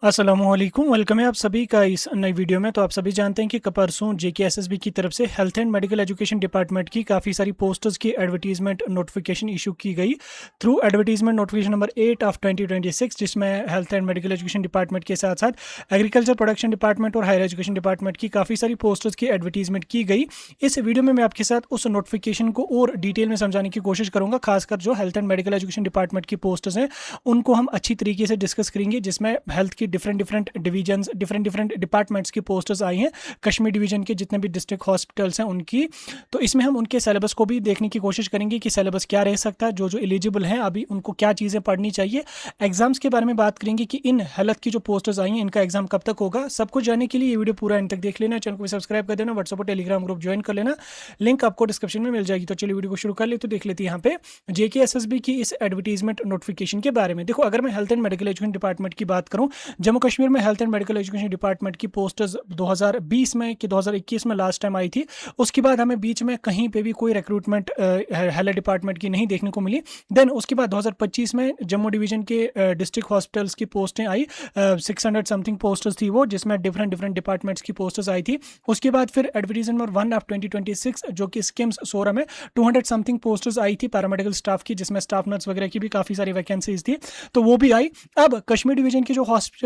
अस्सलामुअलैकुम, वेलकम है आप सभी का इस नई वीडियो में। तो आप सभी जानते हैं कि परसों जेकेएसएसबी की तरफ से health and medical education department की काफ़ी सारी पोस्टर्स की एडवर्टीजमेंट नोटिफिकेशन इशू की गई through advertisement notification number 8 of 2026, जिसमें health and medical education department के साथ साथ एग्रीकल्चर प्रोडक्शन डिपार्टमेंट और हायर एजुकेशन डिपार्टमेंट की काफ़ी सारी पोस्टर्स की एडवर्टीजमेंट की गई। इस वीडियो में मैं आपके साथ उस नोटिफिकेशन को और डिटेल में समझाने की कोशिश करूँगा, खासकर जो health and medical education department की पोस्टर्स हैं उनको हम अच्छी तरीके से डिस्कस करेंगे, जिसमें हेल्थ की डिफरेंट डिवीजन्स डिफरेंट डिपार्टमेंट्स की पोस्टर्स आई हैं, कश्मीर डिवीजन के जितने भी डिस्ट्रिक्ट हॉस्पिटल्स हैं उनकी। तो इसमें हम उनके सिलेबस को भी देखने की कोशिश करेंगे कि सिलेबस क्या रह सकता है, जो जो एलिजिबल हैं अभी उनको क्या चीज़ें पढ़नी चाहिए। एग्जाम्स के बारे में बात करेंगे कि इन हेल्थ की जो पोस्टर्स आई हैं इनका एग्जाम कब तक होगा। सब कुछ जानने के लिए ये वीडियो पूरा एंड तक देख लेना, चैनल को सब्सक्राइब कर देना, व्हाट्सएप और टेलीग्राम ग्रुप ज्वाइन कर लेना, लिंक आपको डिस्क्रिप्शन में मिल जाएगी। तो चलिए वीडियो को शुरू कर ले। तो देख लेते हैं यहाँ पे जेकेएसएसबी की इस एडवर्टीजमेंट नोटिफिकेशन के बारे में। देखो, अगर मैं health and medical education department की बात करूं, जम्मू कश्मीर में health and medical education department की पोस्टर्स 2020 में कि 2021 में लास्ट टाइम आई थी। उसके बाद हमें बीच में कहीं पे भी कोई रिक्रूटमेंट हेल्थ डिपार्टमेंट की नहीं देखने को मिली। देन उसके बाद 2025 में जम्मू डिवीजन के डिस्ट्रिक्ट हॉस्पिटल्स की पोस्टें आई, 600 समथिंग पोस्टर्स थी वो, जिसमें डिफरेंट डिपार्टमेंट्स की पोस्टर्स आई थी। उसके बाद फिर एडवर्टीजमेंट नंबर 1 ऑफ 2026 जो कि स्किम्स सोरा में 200 समथिंग पोस्टर्स आई थी पैरामेडिकल स्टाफ की, जिसमें स्टाफ नर्स वगैरह की भी काफ़ी सारी वैकेंसीज थी, तो वो भी आई। अब कश्मीर डिवीजन के जो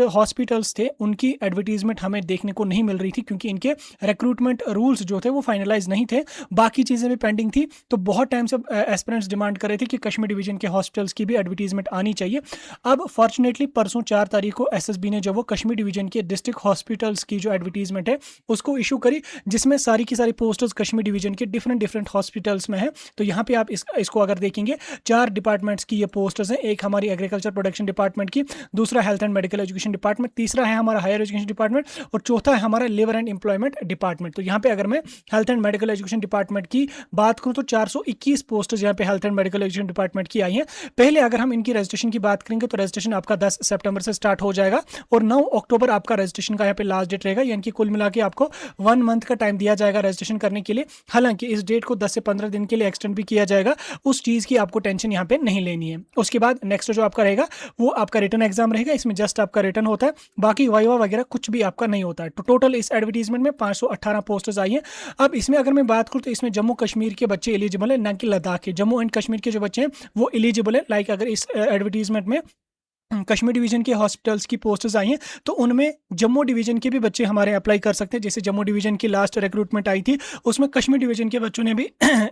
हॉस्पिटल्स थे उनकी एडवर्टीजमेंट हमें देखने को नहीं मिल रही थी, क्योंकि इनके रिक्रूटमेंट रूल्स जो थे वो फाइनलाइज नहीं थे, बाकी चीज़ें भी पेंडिंग थी। तो बहुत टाइम से एस्पिरेंट्स डिमांड कर रहे थे कि कश्मीर डिवीजन के हॉस्पिटल्स की भी एडवर्टीजमेंट आनी चाहिए। अब फॉर्चुनेटली परसों 4 तारीख को एसएसबी ने जो वो कश्मीर डिवीजन के डिस्ट्रिक्ट हॉस्पिटल्स की जो एडवर्टीजमेंट है उसको इशू करी, जिसमें सारी की सारी पोस्टर्स कश्मीर डिवीजन के डिफरेंट हॉस्पिटल्स में है। तो यहाँ पे आप इसको अगर देखेंगे, 4 डिपार्टमेंट्स की ये पोस्टर्स हैं। एक हमारी एग्रीकल्चर प्रोडक्शन डिपार्टमेंट की, दूसरा health and medical education department, तीसरा है हमारा हायर एजुकेशन डिपार्टमेंट और चौथा है हमारा लेबर एंड एम्प्लॉयमेंट डिपार्टमेंट। तो यहाँ पे अगर मैं health and medical education department की बात करूँ तो 421 पोस्टर्स यहाँ पे health and medical education department की आई हैं। पहले अगर हम इनकी रजिस्ट्रेशन की बात करेंगे तो रजिस्ट्रेशन आपका 10 सितंबर से स्टार्ट हो जाएगा और 9 अक्टूबर आपका रजिस्ट्रेशन का यहाँ पे लास्ट डेट रहेगा, यानी कि कुल मिला के आपको 1 मंथ का टाइम दिया जाएगा रजिस्ट्रेशन करने के लिए। हालांकि इस डेट को 10 से 15 दिन के लिए एक्सटेंड भी किया जाएगा, उस चीज़ की आपको टेंशन यहाँ पे नहीं लेनी है। उसके बाद नेक्स्ट जो आपका रहेगा वो आपका रिटन एग्जाम रहेगा, इसमें जस्ट आपका रिटन होता है, बाकी वाइवा वगैरह कुछ भी आपका नहीं होता है। तो टोटल इस एडवर्टीजमेंट में 518 पोस्टर्स आई हैं। अब इसमें अगर मैं बात करूँ तो इसमें जम्मू कश्मीर के बच्चे एलिजिबल है, ना कि लद्दाख के। जम्मू एंड कश्मीर के जो बच्चे हैं वो एलिजिबल है। लाइक अगर इस एडवर्टीजमेंट में कश्मीर डिवीजन के हॉस्पिटल्स की पोस्टर्स आई हैं तो उनमें जम्मू डिवीजन के भी बच्चे हमारे अप्लाई कर सकते हैं। जैसे जम्मू डिवीजन की लास्ट रिक्रूटमेंट आई थी उसमें कश्मीर डिवीजन के बच्चों ने भी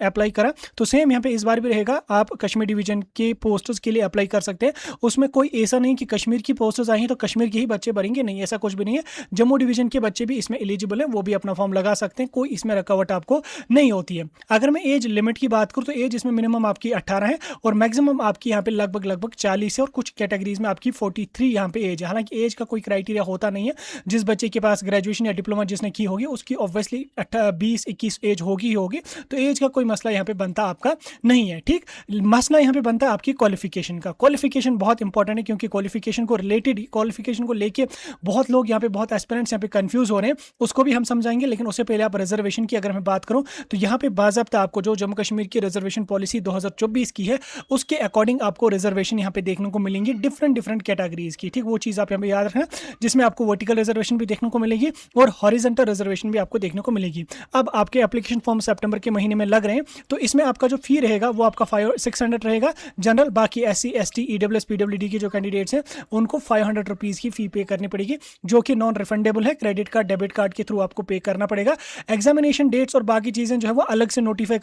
अप्लाई करा, तो सेम यहाँ पे इस बार भी रहेगा, आप कश्मीर डिवीजन के पोस्टर्स के लिए अप्लाई कर सकते हैं। उसमें कोई ऐसा नहीं कि कश्मीर की पोस्टर्स आई हैं तो कश्मीर के ही बच्चे भरेंगे, नहीं, ऐसा कुछ भी नहीं है। जम्मू डिवीजन के बच्चे भी इसमें एलिजिबल हैं, वो भी अपना फॉर्म लगा सकते हैं, कोई इसमें रुकावट आपको नहीं होती है। अगर मैं एज लिमिट की बात करूँ तो एज इसमें मिनिमम आपकी 18 है और मैक्सिमम आपकी यहाँ पे लगभग 40 है और कुछ कैटेगरीज में आपकी 43 यहाँ पे एज है। हालांकि एज का कोई क्राइटेरिया होता नहीं है, जिस बच्चे के पास ग्रेजुएशन या डिप्लोमा जिसने की होगी उसकी ऑब्वियसली 20-21 एज होगी ही होगी, तो एज का कोई मसला यहाँ पे बनता आपका नहीं है। ठीक, मसला यहाँ पे बनता है आपकी क्वालिफिकेशन का। क्वालिफिकेशन बहुत इंपॉर्टेंट है, क्योंकि क्वालिफिकेशन को लेके बहुत लोग यहाँ पे, बहुत एस्पिरेंट्स यहाँ पे कंफ्यूज हो रहे हैं, उसको भी हम समझाएंगे। लेकिन उससे पहले आप रिजर्वेशन की अगर मैं बात करूँ तो यहाँ पे बाज़ाब्ता आपको जो जम्मू कश्मीर की रिजर्वेशन पॉलिसी 2024 की है उसके अकॉर्डिंग आपको रिजर्वेशन यहाँ पे देखने को मिलेंगी डिफरेंट कैटेगरीज की। ठीक, वो चीज़ आप यहाँ पे याद रखना, जिसमें आपको वर्टिकल रिजर्वेशन भी देखने को मिलेगी और हॉरिजॉन्टल रिजर्वेशन भी आपको देखने को मिलेगी। अब आपके एप्लीकेशन फॉर्म सितंबर के महीने में लग रहे हैं, तो इसमें आपका जो फी रहेगा वो आपका 600 रहेगा जनरल। बाकी SC ST EWS PWD के जो कैंडिडेट्स हैं उनको 500 रुपीज़ की फी पे करनी पड़ेगी, जो कि नॉन रिफंडेबल है। क्रेडिट कार्ड डेबिट कार्ड के थ्रू आपको पे करना पड़ेगा। एग्जामिनेशन डेट्स और बाकी चीज़ें जो है वो अलग से नोटिफाई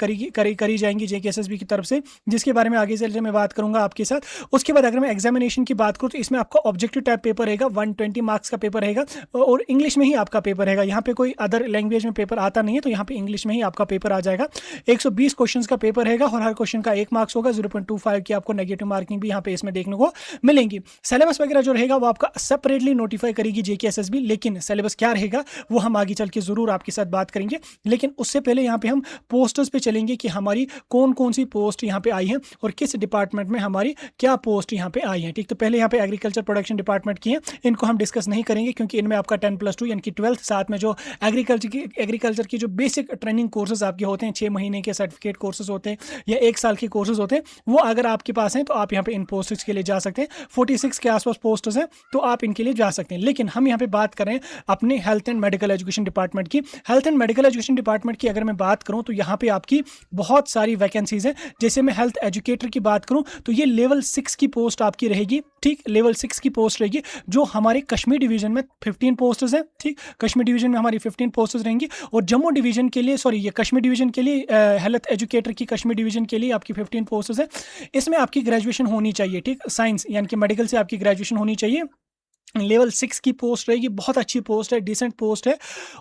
करी जाएंगी जेकेएसएसबी की तरफ से, जिसके बारे में आगे चलकर मैं बात करूंगा आपके साथ। उसके बाद अगर मैं एग्जामिनेशन की बात करूँ तो इसमें आपका ऑब्जेक्टिव टाइप पेपर रहेगा, 120 मार्क्स का पेपर रहेगा और इंग्लिश में ही आपका पेपर रहेगा। यहाँ पे कोई अदर लैंग्वेज में पेपर आता नहीं है, तो यहाँ पे इंग्लिश में ही आपका पेपर आ जाएगा। 120 क्वेश्चंस का पेपर रहेगा और हर क्वेश्चन का 1 मार्क्स होगा। 0.25 की आपको नेगेटिव मार्किंग भी यहाँ पे इसमें देखने को मिलेंगी। सिलेबस वगैरह जो रहेगा वो आपका सेपरेटली नोटिफाई करेगी जेकेएसएसबी, लेकिन सिलेबस क्या रहेगा वो हम आगे चल के जरूर आपके साथ बात करेंगे। लेकिन उससे पहले यहाँ पे हम पोस्टर्स पे चलेंगे कि हमारी कौन कौन सी पोस्ट यहाँ पे आई है और किस डिपार्टमेंट में हमारी क्या पोस्ट यहाँ पे आई है। ठीक, तो पहले पहले यहाँ पे एग्रीकल्चर प्रोडक्शन डिपार्टमेंट की हैं, इनको हम डिस्कस नहीं करेंगे क्योंकि इनमें आपका 10+2 यानी कि 12th, साथ में जो एग्रीकल्चर की जो बेसिक ट्रेनिंग कोर्सेज आपके होते हैं, 6 महीने के सर्टिफिकेट कोर्सेज होते हैं या 1 साल के कोर्सेज होते हैं, वो अगर आपके पास हैं तो आप यहाँ पे इन पोस्ट्स के लिए जा सकते हैं। 46 के आसपास पोस्ट्स हैं तो आप इनके लिए जा सकते हैं। लेकिन हम यहाँ पे बात करें अपने health and medical education department की। Health and medical education department की अगर मैं बात करूँ तो यहाँ पे आपकी बहुत सारी वैकेंसीज हैं। जैसे मैं हेल्थ एजुकेटर की बात करूँ तो ये लेवल 6 की पोस्ट आपकी रहेगी, ठीक, लेवल 6 की पोस्ट रहेगी, जो हमारे कश्मीर डिवीजन में 15 पोस्ट्स हैं, ठीक, कश्मीर डिवीजन में हमारी 15 पोस्ट्स रहेंगी। और जम्मू डिवीजन के लिए, सॉरी, ये कश्मीर डिवीजन के लिए, हेल्थ एजुकेटर की कश्मीर डिवीजन के लिए आपकी 15 पोस्ट्स है। इसमें आपकी ग्रेजुएशन होनी चाहिए, ठीक, साइंस यानी कि मेडिकल से आपकी ग्रेजुएशन होनी चाहिए। लेवल 6 की पोस्ट रहेगी, बहुत अच्छी पोस्ट है, डिसेंट पोस्ट है।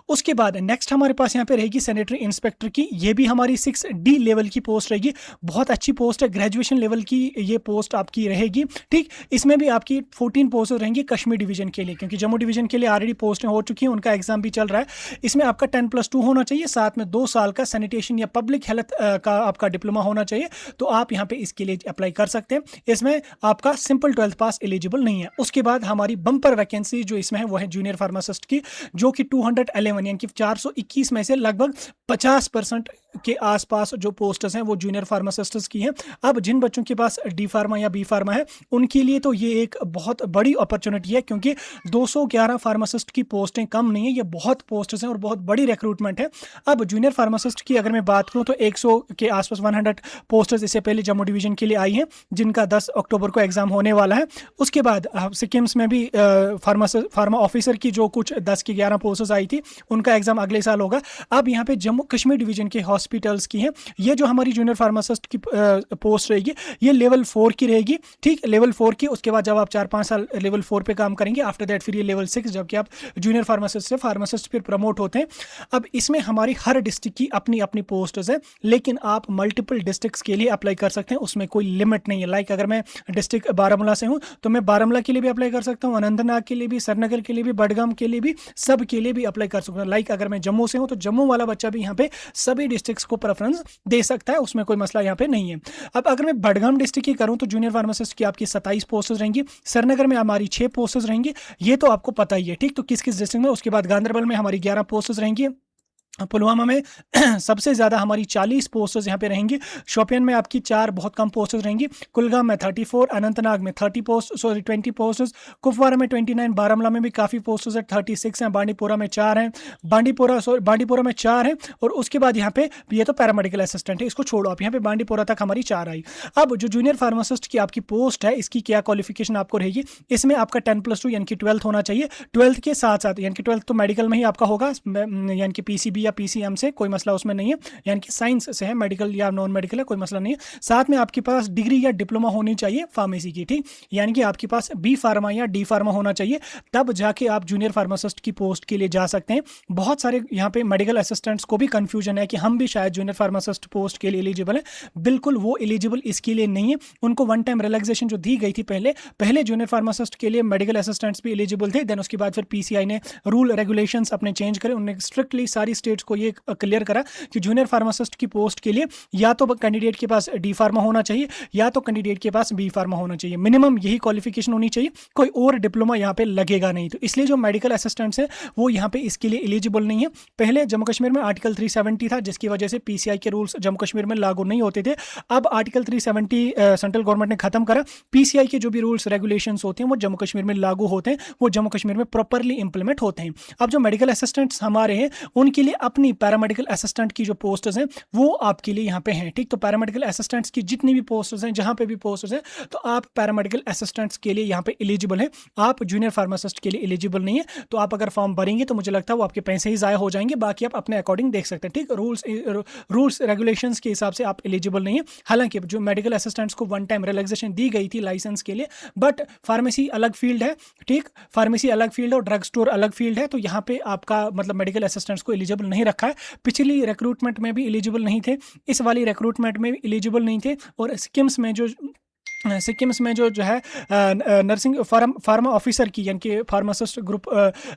उसके बाद नेक्स्ट हमारे पास यहाँ पे रहेगी सैनिटरी इंस्पेक्टर की, ये भी हमारी 6D लेवल की पोस्ट रहेगी, बहुत अच्छी पोस्ट है, ग्रेजुएशन लेवल की ये पोस्ट आपकी रहेगी, ठीक। इसमें भी आपकी 14 पोस्ट रहेंगी कश्मीर डिवीजन के लिए, क्योंकि जम्मू डिवीजन के लिए ऑलरेडी पोस्टें हो चुकी हैं, उनका एग्जाम भी चल रहा है। इसमें आपका 10+2 होना चाहिए, साथ में 2 साल का सैनिटेशन या पब्लिक हेल्थ का आपका डिप्लोमा होना चाहिए, तो आप यहाँ पे इसके लिए अप्लाई कर सकते हैं। इसमें आपका सिंपल 12th पास एलिजिबल नहीं है। उसके बाद हमारी पर वैकेंसी जो इसमें है वो है जूनियर फार्मासिस्ट की, जो कि 211 यानी कि 421 में से लगभग 50% के आसपास जो पोस्ट्स हैं वो जूनियर फार्मासिस्ट्स की हैं। अब जिन बच्चों के पास डी फार्मा या बी फार्मा है उनके लिए तो ये एक बहुत बड़ी अपॉर्चुनिटी है, क्योंकि 211 फार्मासिस्ट की पोस्टें कम नहीं है, ये बहुत पोस्ट्स हैं और बहुत बड़ी रिक्रूटमेंट है। अब जूनियर फार्मासिस्ट की अगर मैं बात करूं तो 100 के आसपास 100 पोस्टर्स इससे पहले जम्मू डिवीजन के लिए आई हैं, जिनका 10 अक्टूबर को एग्जाम होने वाला है। उसके बाद सिक्किम्स में भी फार्मा ऑफिसर की जो कुछ 10 की 11 पोस्ट्स आई थी, उनका एग्जाम अगले साल होगा। अब यहाँ पे जम्मू कश्मीर डिवीजन के हॉस्पिटल्स की हैं, ये जो हमारी जूनियर फार्मासिस्ट की पोस्ट रहेगी ये लेवल 4 की रहेगी, ठीक, लेवल 4 की। उसके बाद जब आप 4-5 साल लेवल 4 पे काम करेंगे, आफ्टर दैट फिर ये लेवल 6, जबकि आप जूनियर फार्मासिस्ट से फार्मासिस्ट फिर प्रमोट होते हैं। अब इसमें हमारी हर डिस्ट्रिक्ट की अपनी अपनी पोस्ट्स है, लेकिन आप मल्टीपल डिस्ट्रिक्ट्स के लिए अप्लाई कर सकते हैं, उसमें कोई लिमिट नहीं है। लाइक अगर मैं डिस्ट्रिक्ट बारामूला से हूँ तो मैं बारामूला के लिए भी अप्लाई कर सकता हूँ, अनंतनाग के लिए भी, श्रीनगर के लिए भी, बडगाम के लिए भी, सब के लिए भी अप्लाई कर सकता हूँ। लाइक अगर मैं जम्मू से हूँ तो जम्मू वाला बच्चा भी यहाँ पे सभी डिस्ट्रिक्ट्स को प्रेफरेंस दे सकता है, उसमें कोई मसला यहाँ पे नहीं है। अब अगर मैं बडगाम डिस्ट्रिक्ट की करूँ तो जूनियर फार्मासिस्ट की आपकी 27 पोस्ट्स रहेंगी, श्रीनगर में हमारी 6 पोस्ट्स रहेंगी, ये तो आपको पता ही है, ठीक। तो किस किस डिस्ट्रिक्ट में, उसके बाद गांधरबल में हमारी 11 पोस्ट्स रहेंगी, पुलवामा में सबसे ज़्यादा हमारी 40 पोस्टर्स यहाँ पे रहेंगी, शोपियान में आपकी 4 बहुत कम पोस्टर्स रहेंगी, कुलगाम में 34, अनंतनाग में 20 पोस्टर्स, कुपवारा में 29, बारामूला में भी काफ़ी पोस्टर्स है, 36 हैं, बांडीपोरा में 4 हैं, बांडीपोरा में 4 हैं। और उसके बाद यहाँ पे ये तो पैरामेडिकल असिस्टेंट है, इसको छोड़ो आप, यहाँ पे बांडीपोरा तक हमारी 4 आई। अब जो जूनियर फार्मासिस्ट की आपकी पोस्ट है, इसकी क्या क्वालिफिकेशन आपको रहेगी, इसमें आपका 10+2 यानी कि 12th होना चाहिए। 12th के साथ साथ, यानी कि 12th तो मेडिकल में ही आपका होगा, यानी कि PCB या PCM से कोई मसला उसमें नहीं है, यानी कि साइंस से है, मेडिकल या नॉन मेडिकल है, कोई मसला नहीं है। साथ में आपके पास डिग्री या डिप्लोमा होनी चाहिए फार्मेसी की, ठीक, यानी कि आपके पास बी फार्मा या डी फार्मा होना चाहिए, तब जाके आप जूनियर फार्मासिस्ट की पोस्ट के लिए जा सकते हैं। बहुत सारे यहाँ पे मेडिकल असिस्टेंट्स को भी कंफ्यूजन है कि हम भी शायद जूनियर फार्मासिस्ट पोस्ट के लिए एलिजिबल है। बिल्कुल वो एलिजिबल इसके लिए नहीं है, उनको वन टाइम रिलैक्सेशन जो दी गई थी पहले जूनियर फार्मासिस्ट के लिए मेडिकल असिस्टेंट्स भी एलिजिबल थे, देन उसके बाद फिर PCI ने रूल रेगुलेशंस अपने चेंज करे, उन्होंने स्ट्रिक्टली सारी स्टेट्स को ये क्लियर करा कि जूनियर फार्मासिस्ट की पोस्ट के लिए या तो कैंडिडेट के पास डी फार्मा होना चाहिए या तो कैंडिडेट के पास बी फार्मा होना चाहिए, मिनिमम यही क्वालिफिकेशन होनी चाहिए, कोई और डिप्लोमा यहाँ पे लगेगा नहीं। तो इसलिए जो मेडिकल असिस्टेंट्स हैं वो यहाँ पे इसके लिए एलिजिबल नहीं है। पहले जम्मू कश्मीर में आर्टिकल 370 था, जिसकी वजह से PCI के रूल्स जम्मू कश्मीर में लागू नहीं होते थे। अब आर्टिकल 370 सेंट्रल गवर्नमेंट ने खत्म करा, PCI के जो भी रूल्स रेगुलेशंस होते हैं वो जम्मू कश्मीर में लागू होते हैं, वो जम्मू कश्मीर में प्रॉपरली इंप्लीमेंट होते हैं। अब जो मेडिकल असिस्टेंट्स हमारे हैं उनके लिए अपनी पैरामेडिकल असिस्टेंट की जो पोस्ट्स हैं वो आपके लिए यहाँ पे हैं, ठीक। तो पैरामेडिकल असिस्टेंट्स की जितनी भी पोस्ट्स हैं, जहाँ पे भी पोस्ट्स हैं, तो आप पैरामेडिकल असिस्टेंट्स के लिए यहाँ पे एलिजिबल हैं, आप जूनियर फार्मासिस्ट के लिए एलिजिबल नहीं है। तो आप अगर फॉर्म भरेंगे तो मुझे लगता है वो आपके पैसे ही ज़ाया हो जाएंगे, बाकी आप अपने अकॉर्डिंग देख सकते हैं, ठीक। रूल्स रेगुलेशंस के हिसाब से आप एलिजिबल नहीं है। हालांकि जो मेडिकल असिस्टेंट्स को वन टाइम रिलैक्सेशन दी गई थी लाइसेंस के लिए, बट फार्मेसी अलग फील्ड है, ठीक, फार्मेसी अलग फील्ड है और ड्रग स्टोर अलग फील्ड है, तो यहाँ पे आपका मतलब मेडिकल असिस्टेंट्स को एलिजिबल नहीं रखा है। पिछली रिक्रूटमेंट में भी एलिजिबल नहीं थे, इस वाली रिक्रूटमेंट में भी एलिजिबल नहीं थे, और स्कीम्स में जो सिक्किम्स में जो है नर्सिंग फार्मा ऑफिसर की, यानी कि फार्मासिस्ट ग्रुप,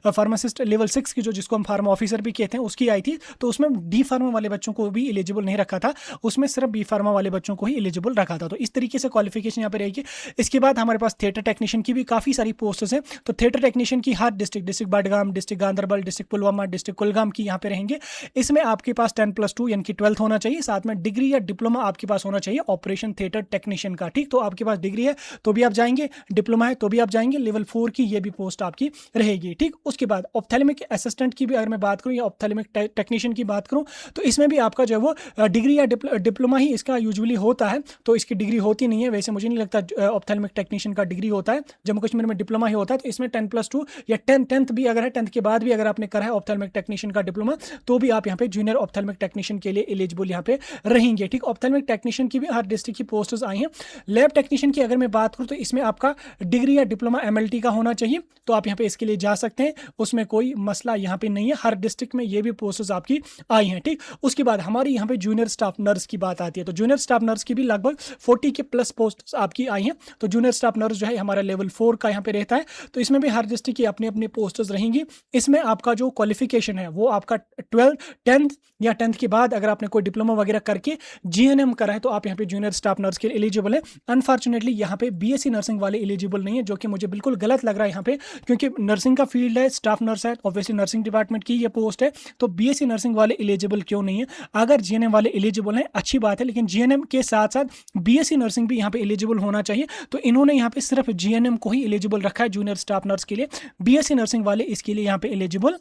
फार्मासिस्ट लेवल 6 की, जो जिसको हम फार्मा ऑफिसर भी कहते हैं, उसकी आई थी। तो उसमें डी फार्मा वाले बच्चों को भी एलिजिबल नहीं रखा था, उसमें सिर्फ बी फार्मा वाले बच्चों को ही एलिजिबल रखा था। तो इस तरीके से क्वालिफिकेशन यहाँ पे रहेगी। इसके बाद हमारे पास थिएटर टेक्नीशियन की भी काफ़ी सारी पोस्ट्स हैं। तो थिएटर टेक्नीशियन की हर district Budgam, district Ganderbal, district Pulwama, district Kulgam की यहाँ पे रहेंगे। इसमें आपके पास 10+2 यानी कि 12th होना चाहिए, साथ में डिग्री या डिप्लोमा आपके पास होना चाहिए ऑपरेशन थिएटर टेक्नीशियन का। ठीक, तो आपके पास डिग्री है तो भी आप जाएंगे, डिप्लोमा है तो भी आप जाएंगे, लेवल 4 की ये भी पोस्ट आपकी रहेगी। ठीक, उसके बाद ऑप्थेल्मिक असिस्टेंट की भी अगर मैं बात करूं या ऑप्थेल्मिक टेक्नीशियन की बात करूं, तो इसमें भी आपका जो है वो डिग्री या डिप्लोमा ही इसका यूजुअली होता है। तो इसकी डिग्री होती नहीं है, वैसे मुझे नहीं लगता ऑप्थेल्मिक टेक्नीशियन का डिग्री होता है। जम्मू कश्मीर में डिप्लोमा ही होता है। तो इसमें 10+2 या 10th भी अगर है, 10th के बाद भी अगर आपने करा है ऑप्थेल्मिक टेक्नीशियन का डिप्लोमा, तो भी आप यहाँ पे जूनियर ऑप्थेल्मिक टेक्नीशियन के लिए एलिजिबल यहाँ पे रहेंगे। ठीक, ऑप्थेल्मिक टेक्नीशियन की भी हर डिस्ट्रिक्ट की पोस्ट्स आई हैं। लैब टेक्नीशियन की अगर मैं बात करूँ तो इसमें आपका डिग्री या डिप्लोमा MLT का होना चाहिए, तो आप यहाँ पे इसके लिए जा सकते हैं, उसमें कोई मसला यहाँ पे नहीं है। हर डिस्ट्रिक्ट में ये भी पोस्ट्स आपकी आई हैं। ठीक, उसके बाद हमारी यहाँ पे जूनियर स्टाफ नर्स की बात आती है। तो जूनियर स्टाफ नर्स की भी लगभग 40 के प्लस पोस्ट आपकी आई हैं। तो जूनियर स्टाफ नर्स जो है हमारा लेवल 4 का यहाँ पे रहता है। तो इसमें भी हर डिस्ट्रिक्ट की अपनी अपनी पोस्ट्स रहेंगी। इसमें आपका जो क्वालिफिकेशन है वो आपका 10th या 10th के बाद अगर आपने कोई डिप्लोमा वगैरह करके GNM करा है तो आप यहाँ पे जूनियर स्टाफ नर्स के लिए एलिजिबल है। अनफॉर्चुनेटली यहाँ पे BSc नर्सिंग वाले एलिजिबल नहीं है, जो कि मुझे बिल्कुल गलत लग रहा है यहाँ पे, क्योंकि नर्सिंग का फील्ड है, स्टाफ नर्स है, ऑब्वियसली नर्सिंग डिपार्टमेंट की ये पोस्ट है। तो BSc नर्सिंग वाले एलिजिबल क्यों नहीं है? अगर GNM वाले एलिजिबल हैं अच्छी बात है, लेकिन GNM के साथ साथ BSc नर्सिंग भी यहाँ पे एलिजिबल होना चाहिए। तो इन्होंने यहाँ पे सिर्फ GNM को ही एलिजिबल रखा है जूनियर स्टाफ नर्स के लिए। BSc नर्सिंग वाले इसके लिए यहाँ पे एलिजिबल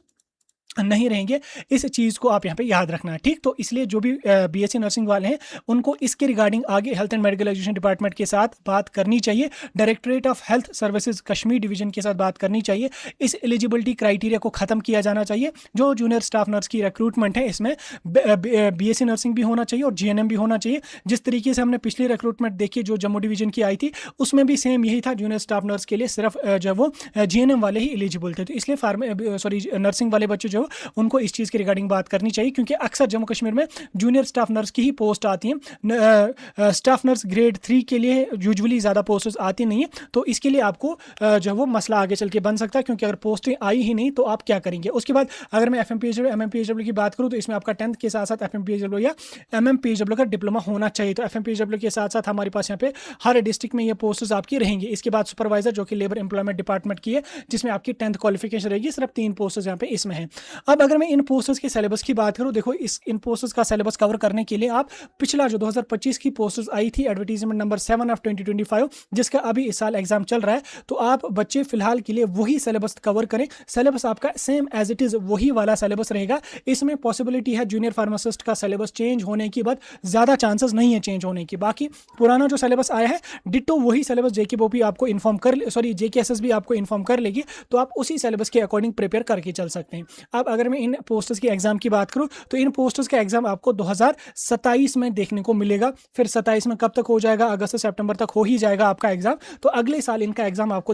नहीं रहेंगे। इस चीज़ को आप यहाँ पे याद रखना है। ठीक, तो इसलिए जो भी BSc नर्सिंग वाले हैं उनको इसके रिगार्डिंग आगे health and medical education department के साथ बात करनी चाहिए, directorate of health services Kashmir division के साथ बात करनी चाहिए। इस एलिजिबिलिटी क्राइटेरिया को ख़त्म किया जाना चाहिए। जो जूनियर स्टाफ नर्स की रिक्रूटमेंट है इसमें BSc नर्सिंग भी होना चाहिए और GNM भी होना चाहिए। जिस तरीके से हमने पिछली रिक्रूटमेंट देखी जो जम्मू डिवीजन की आई थी, उसमें भी सेम यही था, जूनियर स्टाफ नर्स के लिए सिर्फ जो वो GNM वाले ही एलिजिबल थे। तो इसलिए नर्सिंग वाले बच्चे जो उनको इस चीज़ की रिगार्डिंग बात करनी चाहिए, क्योंकि अक्सर जम्मू कश्मीर में जूनियर स्टाफ नर्स की ही पोस्ट आती हैं। स्टाफ नर्स ग्रेड 3 के लिए यूजुअली ज़्यादा पोस्ट्स आती नहीं है। तो इसके लिए आपको जो वो मसला आगे चल के बन सकता है, क्योंकि अगर पोस्टें आई ही नहीं तो आप क्या करेंगे। उसके बाद अगर मैं FMPHW की बात करूँ तो इसमें आपका 10th के साथ साथ FMPHW या MMPHW का डिप्लोमा होना चाहिए। तो FMPHW के साथ साथ हमारे पास यहाँ पे हर डिस्ट्रिक्ट में ये पोस्ट्स आपकी रहेंगी। इसके बाद सुपरवाइजर जो कि लेबर एम्प्लॉयमेंट डिपार्टमेंट की है, जिसमें आपकी 10th क्वालिफिकेशन रहेगी। सिर्फ 3 पोस्ट्स यहाँ पे इसमें हैं। अब अगर मैं इन पोस्टर्स के सिलेबस की बात करूं, देखो इन पोस्टर्स का सिलेबस कवर करने के लिए आप पिछला जो 2025 की पोस्टर्स आई थी, एडवर्टीजमेंट नंबर 7 ऑफ 2025, जिसका अभी इस साल एग्जाम चल रहा है, तो आप बच्चे फिलहाल के लिए वही सिलेबस कवर करें। सिलेबस आपका सेम एज इट इज वही वाला सिलेबस रहेगा। इसमें पॉसिबिलिटी है जूनियर फार्मासिस्ट का सिलेबस चेंज होने की, बट ज़्यादा चांसेस नहीं है चेंज होने की। बाकी पुराना जो सिलेबस आया है डिट्टो वही सिलेबस JKBOP आपको इन्फॉर्म कर JKSS भी आपको इन्फॉर्म कर लेगी। तो आप उसी सिलेबस के अकॉर्डिंग प्रिपेयर करके चल सकते हैं। अब अगर मैं इन पोस्टर्स के एग्जाम की बात करूं तो इन पोस्टर्स का एग्जाम आपको 2027 में देखने को मिलेगा। फिर 27 में कब तक हो जाएगा? अगस्त से सितंबर तक हो ही जाएगा आपका एग्जाम। तो अगले साल इनका एग्जाम आपको